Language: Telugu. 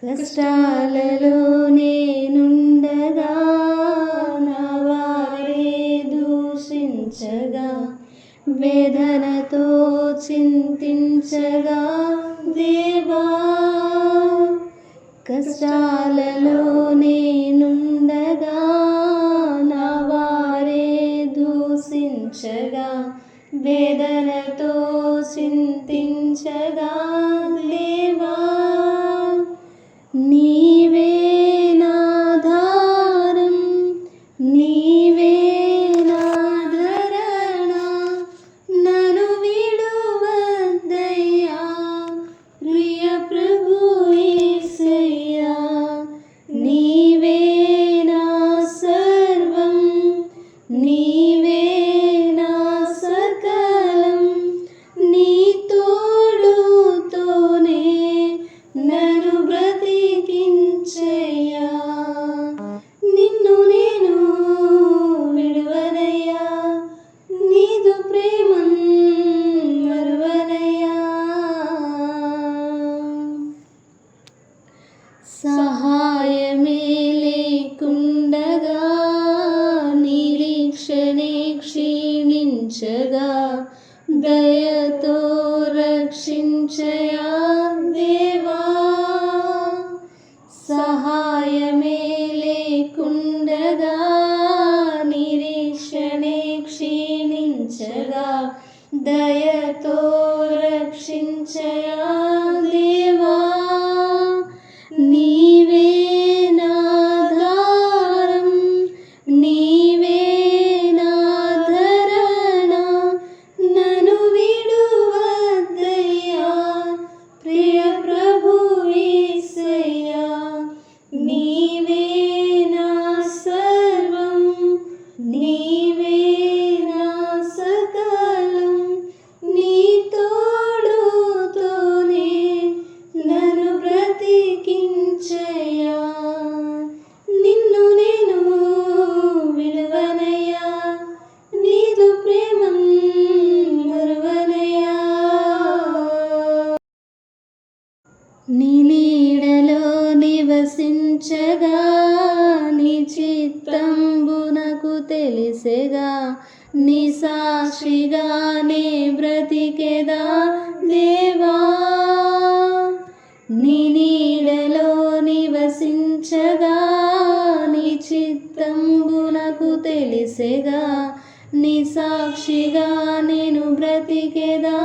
కష్టాలలో నేనుండగా నా వారే దూషించగా, వేదనతో చింతించగా దేవా, కష్టాలలో నేనుండగా నా వారే దూషించగా, వేదనతో చింతించగా దేవా, నీవే నాధారం, నీవే నాదరణ, నన్ను విడువద్దయ్యా ప్రియ ప్రభు యేసయ్యా. నీవే నా సర్వం, నీవే నా సకలం, నీ తోడుతోనే నన్ను బ్రతికించయ్యా. నిన్ను నేను విడువనయ్యా, నీదు ప్రేమం మరువనయ్యా. సహాయమే లేకుండగా నిరీక్షణే క్షీణించగా, దయతో రక్షించయా దేవా, సహాయమే లేకుండగా నిరీక్షణే క్షీణించగా, దయతో రక్షించయా దేవా, నీవే నాధారం, నీవే నాదరణ, నన్ను విడువద్దయ్యా ప్రియ ప్రభు యేసయ్యా. నీవే నా సర్వం, నీవే నా సకలం, నీ తోడుతోనే నన్ను బ్రతికించయ్యా. నిన్ను నేను విడువనయ్యా, నీదు ప్రేమం మరువనయ్యా. నీ నీడలో నివసించగా, నీ చిత్తంబునకు తెలిసెగా, నీ సాక్షిగానే బ్రతికెదా దేవా, నీ నీడలో నివసించగా, నీ చిత్తంబునకు తెలిసెగా, నీ సాక్షిగా నేను బ్రతికెదా